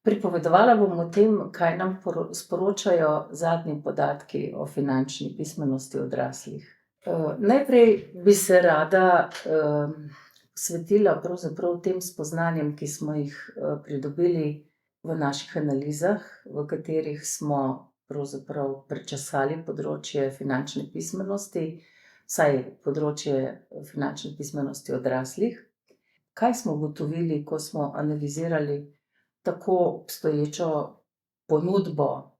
Pripovedovala bom o tem, kaj nam sporočajo zadnji podatki o finančni pismenosti odraslih. Najprej bi se rada posvetila pravzaprav tem spoznanjem, ki smo jih pridobili v naših analizah, v katerih smo pravzaprav prečesali področje finančne pismenosti, vsaj področje finančne pismenosti odraslih. Kaj smo ugotovili, ko smo analizirali tako obstoječo ponudbo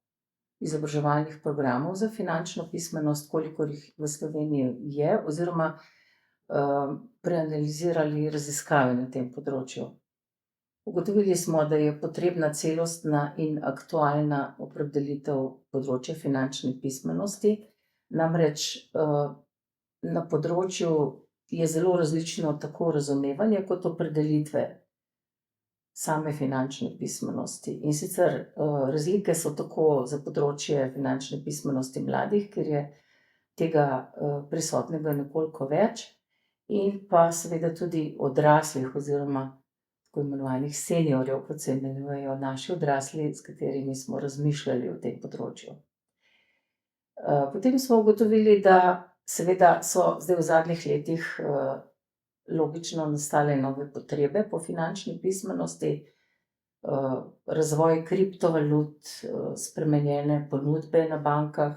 izobraževalnih programov za finančno pismenost, kolikor jih v Sloveniji je, oziroma preanalizirali raziskave na tem področju. Ugotovili smo, da je potrebna celostna in aktualna opredelitev področja finančne pismenosti, namreč na področju je zelo različno tako razumevanje kot opredelitve same finančne pismenosti. In sicer razlike so tako za področje finančne pismenosti mladih, kjer je tega prisotnega nekoliko več, in pa seveda tudi odraslih oziroma tako imenovanih seniorjev, kot se imenujejo naši odrasli, s katerimi smo razmišljali o tem področju. Potem smo ugotovili, da seveda so zdaj v zadnjih letih logično nastale nove potrebe po finančni pismenosti, razvoj kriptovalut, spremenjene ponudbe na bankah,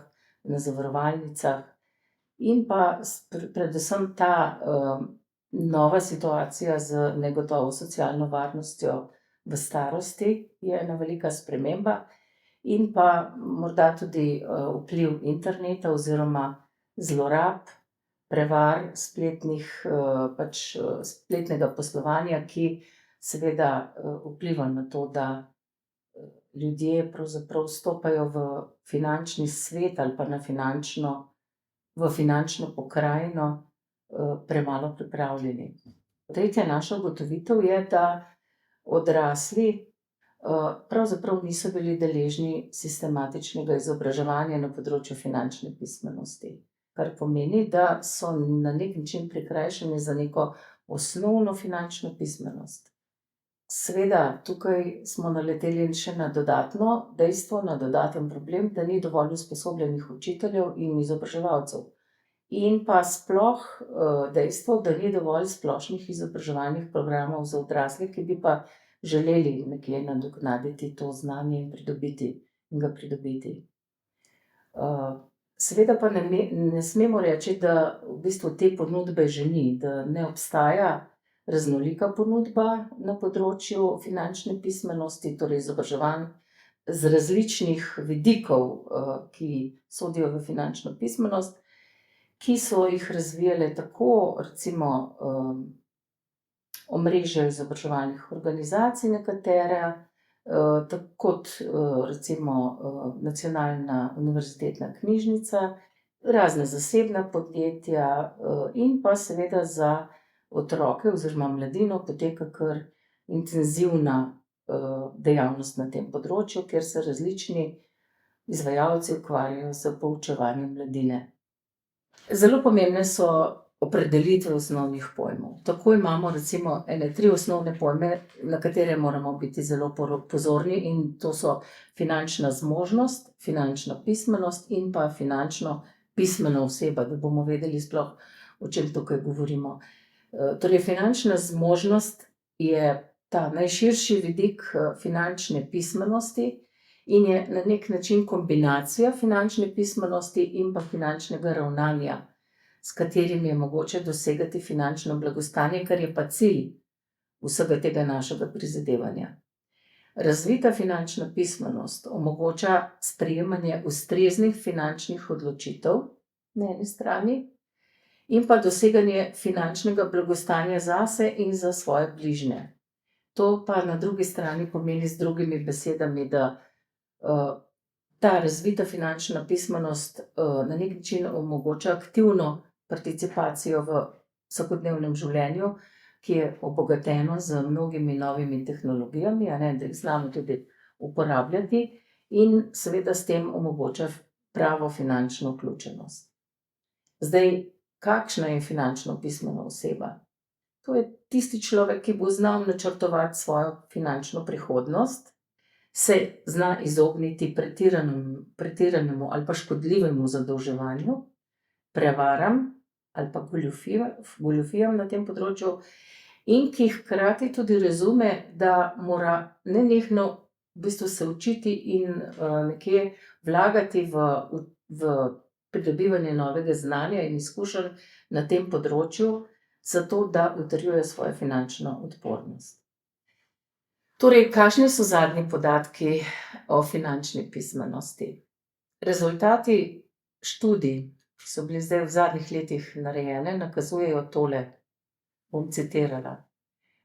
na zavarovalnicah in pa predvsem ta nova situacija z negotovo socialno varnostjo v starosti je ena velika sprememba in pa morda tudi vpliv interneta oziroma zlorab, prevar, spletnega poslovanja, ki seveda vpliva na to, da ljudje pravzaprav vstopajo v finančni svet ali pa v finančno pokrajino premalo pripravljeni. Tretja naša ugotovitev je, da odrasli pravzaprav niso bili deležni sistematičnega izobraževanja na področju finančne pismenosti. Kar pomeni, da so na neki način prikrajšani za neko osnovno finančno pismenost. Seveda, tukaj smo naleteli še na dodatno dejstvo, na dodaten problem, da ni dovolj usposobljenih učiteljev in izobraževalcev. In pa sploh dejstvo, da ni dovolj splošnih izobraževalnih programov za odrasle, ki bi pa želeli nekje nadoknaditi to znanje in ga pridobiti. Seveda pa ne smemo reči, da v bistvu te ponudbe že ni, da ne obstaja raznolika ponudba na področju finančne pismenosti, torej izobraževanj z različnih vidikov, ki sodijo v finančno pismenost, ki so jih razvijale tako recimo omrežja izobraževalnih organizacij nekatere, kot recimo Nacionalna univerzitetna knjižnica, razna zasebna podjetja in pa seveda za otroke oziroma mladino poteka kar intenzivna dejavnost na tem področju, kjer se različni izvajalci ukvarjajo s poučevanjem mladine. Zelo pomembne so opredelitve osnovnih pojmov. Tako imamo recimo ene 3 osnovne pojme, na katere moramo biti zelo pozorni, in to so finančna zmožnost, finančna pismenost in pa finančno pismena oseba, da bomo vedeli sploh, o čem tukaj govorimo. Torej, finančna zmožnost je ta najširši vidik finančne pismenosti in je na neki način kombinacija finančne pismenosti in pa finančnega ravnanja, s katerim je mogoče dosegati finančno blagostanje, kar je pa cilj vsega tega našega prizadevanja. Razvita finančna pismenost omogoča sprejemanje ustreznih finančnih odločitev na eni strani in pa doseganje finančnega blagostanja zase in za svoje bližnje. To pa na drugi strani pomeni z drugimi besedami, da ta razvita finančna pismenost na neki način omogoča aktivno participacijo v vsakodnevnem življenju, ki je obogateno z mnogimi novimi tehnologijami, da jih znamo tudi uporabljati, in seveda s tem omogoča pravo finančno vključenost. Zdaj, kakšna je finančno pismena oseba? To je tisti človek, ki bo znal načrtovati svojo finančno prihodnost, se zna izogniti pretiranemu ali pa škodljivemu zadolževanju, prevaram ali pa goljufijam na tem področju, in ki hkrati tudi razume, da mora nenehno v bistvu se učiti in nekje vlagati v pridobivanje novega znanja in izkušenj na tem področju, zato da utrjuje svojo finančno odpornost. Torej, kakšni so zadnji podatki o finančni pismenosti? Rezultati študij, ki so bili zdaj v zadnjih letih narejene, nakazujejo tole, bom citirala: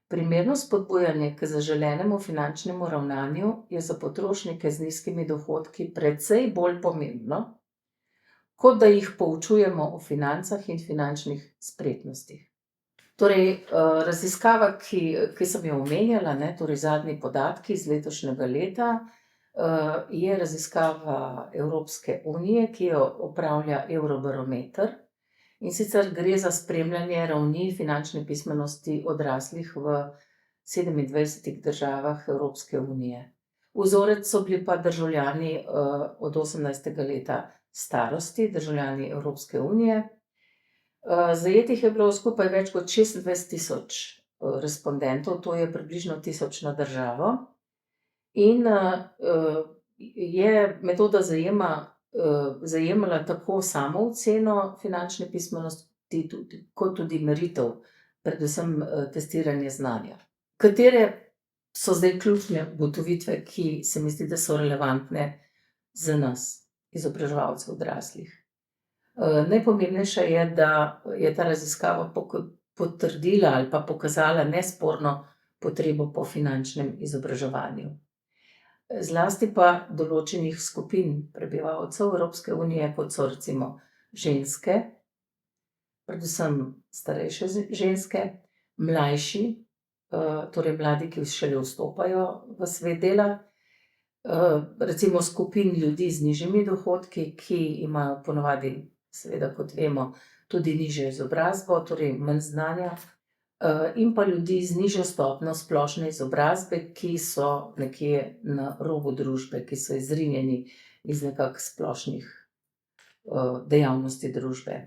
primerno spodbujanje k zaželenemu finančnemu ravnanju je za potrošnike z nizkimi dohodki precej bolj pomembno, kot da jih poučujemo o financah in finančnih spretnostih. Torej, raziskava, ki sem jo omenjala, ne, torej zadnji podatki iz letošnjega leta, je raziskava Evropske unije, ki jo opravlja Eurobarometer, in sicer gre za spremljanje ravni finančne pismenosti odraslih v 27 državah Evropske unije. Vzorec so bili pa državljani od 18. leta starosti, državljani Evropske unije. Zajetih je bilo skupaj več kot 26,000 respondentov, to je približno 1000 na državo. In je metoda zajemala tako samooceno finančne pismenosti kot tudi meritev, predvsem testiranje znanja. Katere so zdaj ključne ugotovitve, ki se mi zdi, da so relevantne za nas, izobraževalce odraslih? Najpomembnejše je, da je ta raziskava potrdila ali pa pokazala nesporno potrebo po finančnem izobraževanju. Zlasti pa določenih skupin prebivalcev Evropske unije, kot so recimo ženske, predvsem starejše ženske, mlajši, torej mladi, ki šele vstopajo v svet dela, recimo skupin ljudi z nižjimi dohodki, ki imajo ponavadi, seveda, kot vemo, tudi nižjo izobrazbo, torej manj znanja, in pa ljudi z nižjo stopnjo splošne izobrazbe, ki so nekje na robu družbe, ki so izrinjeni iz nekako splošnih dejavnosti družbe.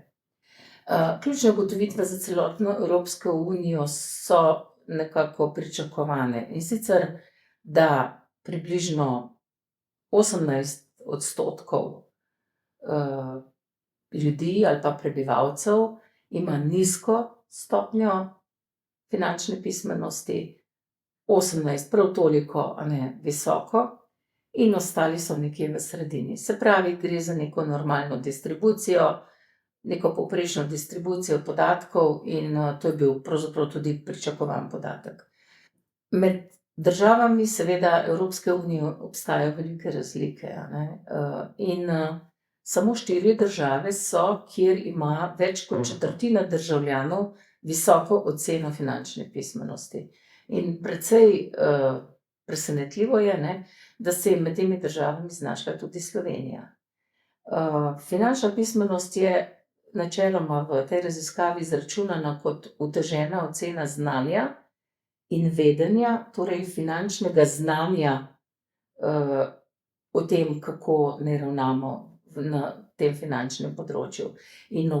Ključne ugotovitve za celotno Evropsko unijo so nekako pričakovane, in sicer, da približno 18% ljudi ali pa prebivalcev ima nizko stopnjo finančne pismenosti, 18 prav toliko, visoko, in ostali so nekje v sredini. Se pravi, gre za neko normalno distribucijo, neko povprečno distribucijo podatkov, in to je bil pravzaprav tudi pričakovan podatek. Med državami seveda Evropske unije obstajajo velike razlike, in samo 4 države so, kjer ima več kot četrtina državljanov visoko oceno finančne pismenosti. In precej presenetljivo je, da se je med temi državami znašla tudi Slovenija. Finančna pismenost je načeloma v tej raziskavi izračunana kot utežena ocena znanja in vedenja, torej finančnega znanja o tem, kako naj ravnamo na tem finančnem področju. In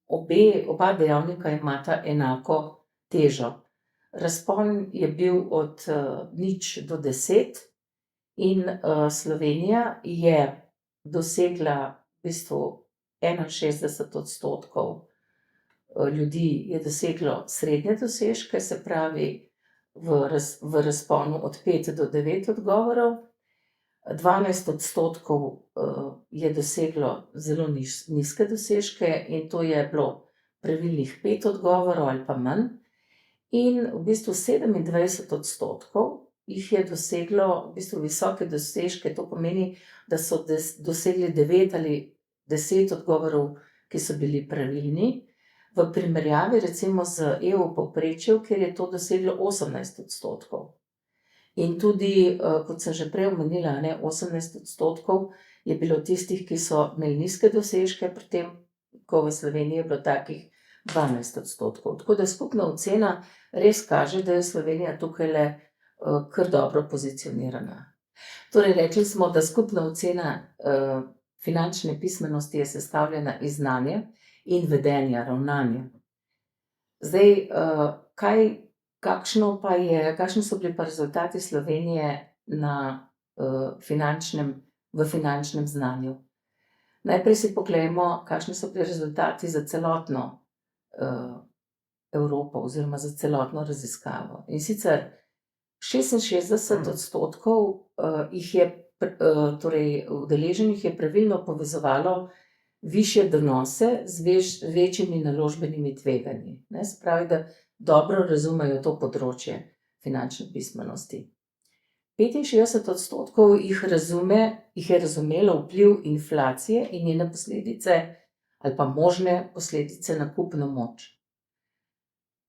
oba dejavnika imata enako težo. Razpon je bil od 0 do 10 in Slovenija je dosegla v bistvu 61% ljudi je doseglo srednje dosežke, se pravi v razponu od 5 do 9 odgovorov, 12% je doseglo zelo nizke dosežke, in to je bilo pravilnih 5 odgovorov ali pa manj, in v bistvu 27% jih je doseglo v bistvu visoke dosežke, to pomeni, da so dosegli 9 ali 10 odgovorov, ki so bili pravilni, v primerjavi recimo z EU povprečjem, kjer je to doseglo 18%. In tudi, kot sem že prej omenila, 18% je bilo tistih, ki so imeli nizke dosežke, pri tem, ko v Sloveniji je bilo takih 12%. Tako da skupna ocena res kaže, da je Slovenija tukajle kar dobro pozicionirana. Torej, rekli smo, da skupna ocena finančne pismenosti je sestavljena iz znanja in vedenja, ravnanja. Zdaj, kakšni so bili pa rezultati Slovenije v finančnem znanju? Najprej si poglejmo, kakšni so bili rezultati za celotno Evropo oziroma za celotno raziskavo. In sicer 66% jih je, torej udeleženih je pravilno povezovalo višje donose z večjimi naložbenimi tveganji, ne, se pravi, da dobro razumejo to področje finančne pismenosti. 65% jih je razumelo vpliv inflacije in njene posledice ali pa možne posledice na kupno moč.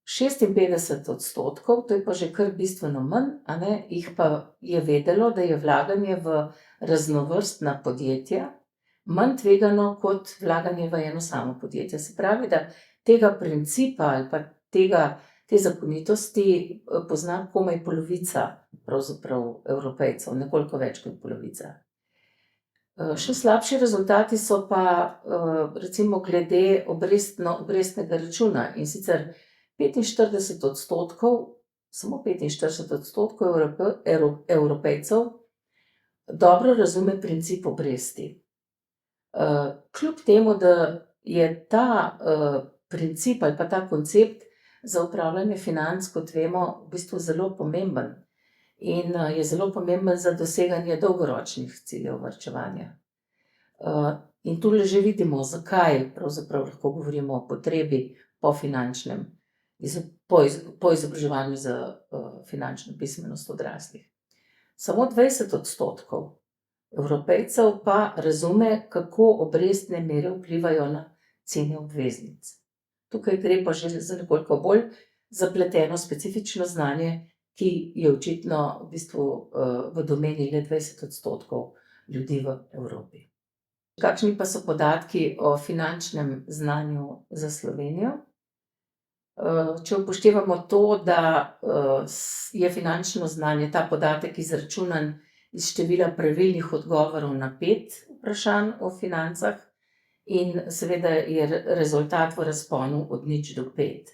56%, to je pa že kar bistveno manj, a ne, jih pa je vedelo, da je vlaganje v raznovrstna podjetja manj tvegano kot vlaganje v eno samo podjetje. Se pravi, da tega principa ali pa te zakonitosti pozna komaj polovica pravzaprav Evropejcev, nekoliko več kot polovica. Še slabši rezultati so pa recimo glede obrestnega računa, in sicer 45%, samo 45% Evropejcev dobro razume princip obresti. Kljub temu, da je ta princip ali pa ta koncept za upravljanje financ, kot vemo, v bistvu zelo pomemben in je zelo pomemben za doseganje dolgoročnih ciljev varčevanja. In tule že vidimo, zakaj pravzaprav lahko govorimo o potrebi po izobraževanju za finančno pismenost odraslih. Samo 20% Evropejcev pa razume, kako obrestne mere vplivajo na cene obveznic. Tukaj gre pa že za nekoliko bolj zapleteno specifično znanje, ki je očitno v bistvu v domeni le 20% ljudi v Evropi. Kakšni pa so podatki o finančnem znanju za Slovenijo? Če upoštevamo to, da je finančno znanje, ta podatek, izračunan iz števila pravilnih odgovorov na 5 vprašanj o financah, in seveda je rezultat v razponu od 0 do 5.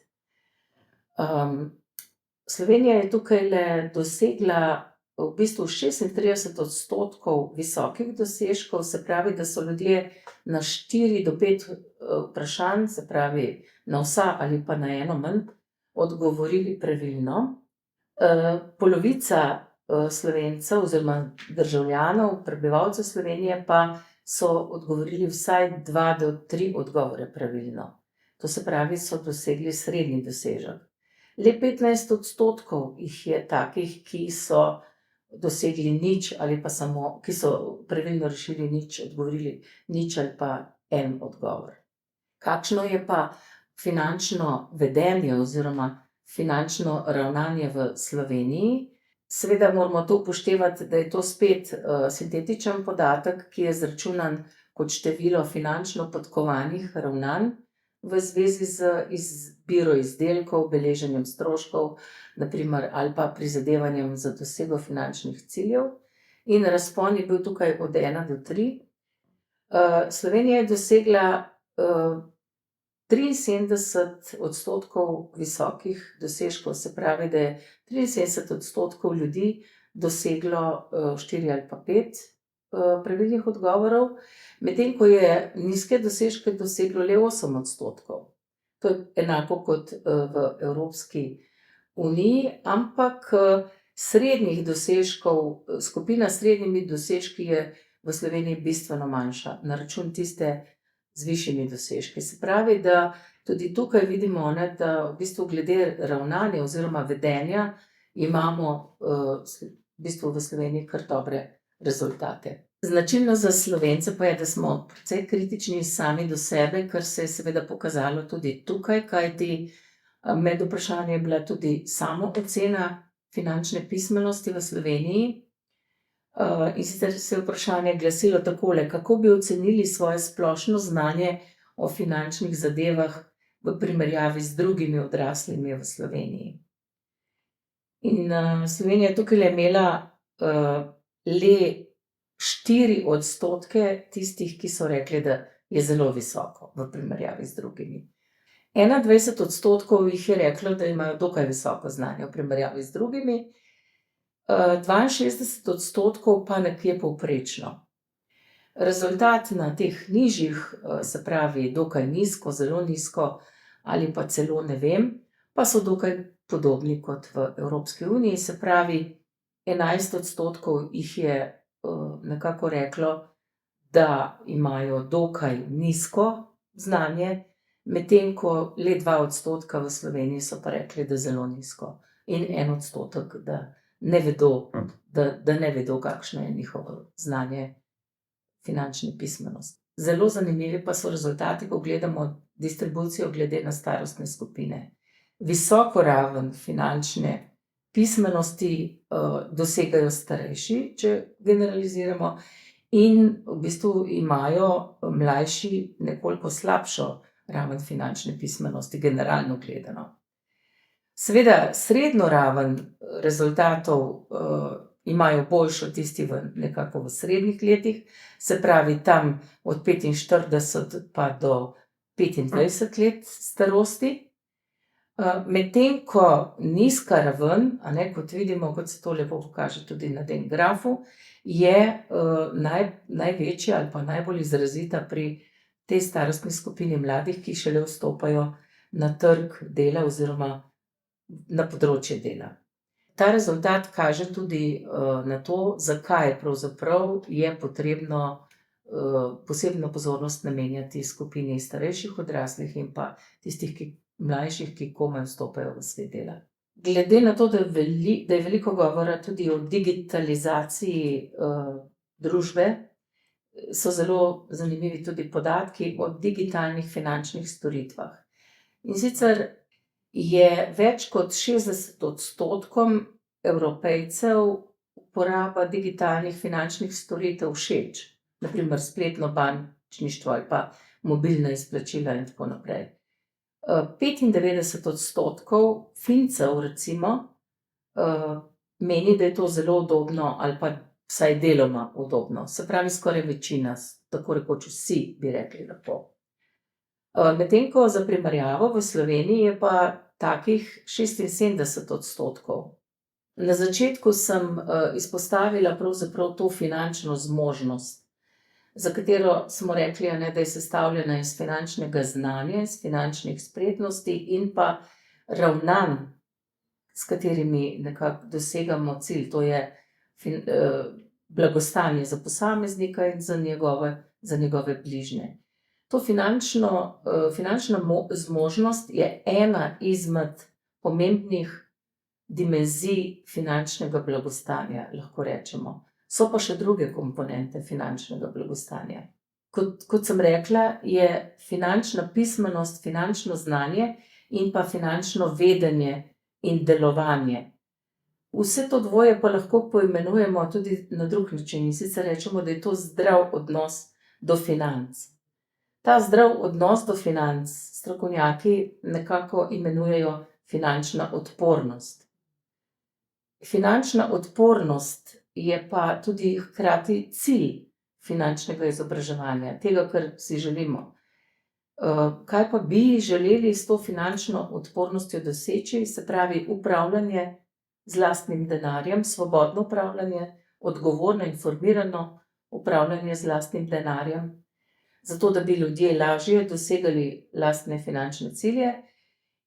Slovenija je tukajle dosegla v bistvu 36% visokih dosežkov, se pravi, da so ljudje na 4 do 5 vprašanj, se pravi, na vsa ali pa na eno manj, odgovorili pravilno. Polovica Slovencev oziroma državljanov, prebivalcev Slovenije pa so odgovorili vsaj 2 do 3 odgovore pravilno. To se pravi, so dosegli srednji dosežek. Le 15% jih je takih, ki so dosegli 0 ali pa samo, ki so pravilno rešili 0, odgovorili 0 ali pa en odgovor. Kakšno je pa finančno vedenje oziroma finančno ravnanje v Sloveniji? Seveda moramo to upoštevati, da je to spet sintetičen podatek, ki je izračunan kot število finančno podkovanih ravnanj v zvezi z izbiro izdelkov, beleženjem stroškov, na primer, ali pa prizadevanjem za dosego finančnih ciljev. In razpon je bil tukaj od 1 do 3. Slovenija je dosegla 73% visokih dosežkov, se pravi, da je 73% ljudi doseglo 4 ali pa 5 pravilnih odgovorov, medtem ko je nizke dosežke doseglo le 8%. To je enako kot v Evropski uniji, ampak srednjih dosežkov, skupina s srednjimi dosežki je v Sloveniji bistveno manjša, na račun tiste z višjimi dosežki. Se pravi, da tudi tukaj vidimo, ne, da v bistvu glede ravnanja oziroma vedenja imamo v bistvu v Sloveniji kar dobre rezultate. Značilno za Slovence pa je, da smo precej kritični sami do sebe, kar se je seveda pokazalo tudi tukaj, kajti med vprašanji je bila tudi samoocena finančne pismenosti v Sloveniji. In sicer se je vprašanje glasilo takole: kako bi ocenili svoje splošno znanje o finančnih zadevah v primerjavi z drugimi odraslimi v Sloveniji? In Slovenija je tukajle imela le 4% tistih, ki so rekli, da je zelo visoko v primerjavi z drugimi. 21% jih je reklo, da imajo dokaj visoko znanje v primerjavi z drugimi, 62% pa nekje povprečno. Rezultat na teh nižjih, se pravi dokaj nizko, zelo nizko ali pa celo ne vem, pa so dokaj podobni kot v Evropski uniji, se pravi 11% jih je nekako reklo, da imajo dokaj nizko znanje, medtem ko le 2% v Sloveniji so pa rekli, da zelo nizko. In 1%, da ne vedo, da ne vedo, kakšno je njihovo znanje finančne pismenosti. Zelo zanimivi pa so rezultati, ko gledamo distribucijo glede na starostne skupine. Visoko raven finančne pismenosti dosegajo starejši, če generaliziramo, in v bistvu imajo mlajši nekoliko slabšo raven finančne pismenosti, generalno gledano. Seveda, srednjo raven rezultatov imajo boljšo tisti nekako v srednjih letih, se pravi tam od 45 pa do 25 let starosti. Medtem ko nizka raven, kot vidimo, kot se to lepo pokaže tudi na tem grafu, je največja ali pa najbolj izrazita pri tej starostni skupini mladih, ki šele vstopajo na trg dela oziroma na področje dela. Ta rezultat kaže tudi na to, zakaj pravzaprav je potrebno posebno pozornost namenjati skupini starejših odraslih in pa tistih mlajših, ki komaj vstopajo v svet dela. Glede na to, da je veliko govora tudi o digitalizaciji družbe, so zelo zanimivi tudi podatki o digitalnih finančnih storitvah. In sicer je več kot 60% Evropejcev uporaba digitalnih finančnih storitev všeč, na primer spletno bančništvo ali pa mobilna izplačila in tako naprej. 95% Fincev recimo meni, da je to zelo udobno ali pa vsaj deloma udobno, se pravi skoraj večina, tako rekoč vsi bi rekli lahko. Medtem ko za primerjavo v Sloveniji je pa takih 76%. Na začetku sem izpostavila pravzaprav to finančno zmožnost, za katero smo rekli, da je sestavljena iz finančnega znanja, iz finančnih spretnosti in pa ravnanj, s katerimi nekako dosegamo cilj, to je blagostanje za posameznika in za njegove bližnje. To finančna zmožnost je ena izmed pomembnih dimenzij finančnega blagostanja, lahko rečemo. So pa še druge komponente finančnega blagostanja. Kot sem rekla, je finančna pismenost, finančno znanje in pa finančno vedenje in delovanje. Vse to dvoje pa lahko poimenujemo tudi na drug način, in sicer rečemo, da je to zdrav odnos do financ. Ta zdrav odnos do financ strokovnjaki nekako imenujejo finančna odpornost. Finančna odpornost je pa tudi hkrati cilj finančnega izobraževanja, tega, kar si želimo. Kaj pa bi želeli s to finančno odpornostjo doseči, se pravi upravljanje z lastnim denarjem, svobodno upravljanje, odgovorno, informirano upravljanje z lastnim denarjem, zato da bi ljudje lažje dosegali lastne finančne cilje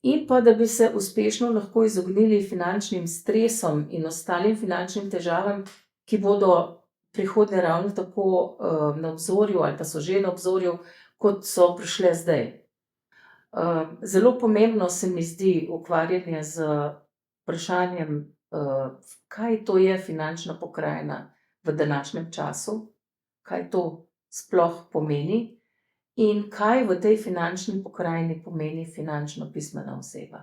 in pa da bi se uspešno lahko izognili finančnim stresom in ostalim finančnim težavam, ki bodo prihodnje ravno tako na obzorju ali pa so že na obzorju, kot so prišle zdaj. Zelo pomembno se mi zdi ukvarjanje z vprašanjem, kaj to je finančna pokrajina v današnjem času, kaj to sploh pomeni in kaj v tej finančni pokrajini pomeni finančno pismena oseba.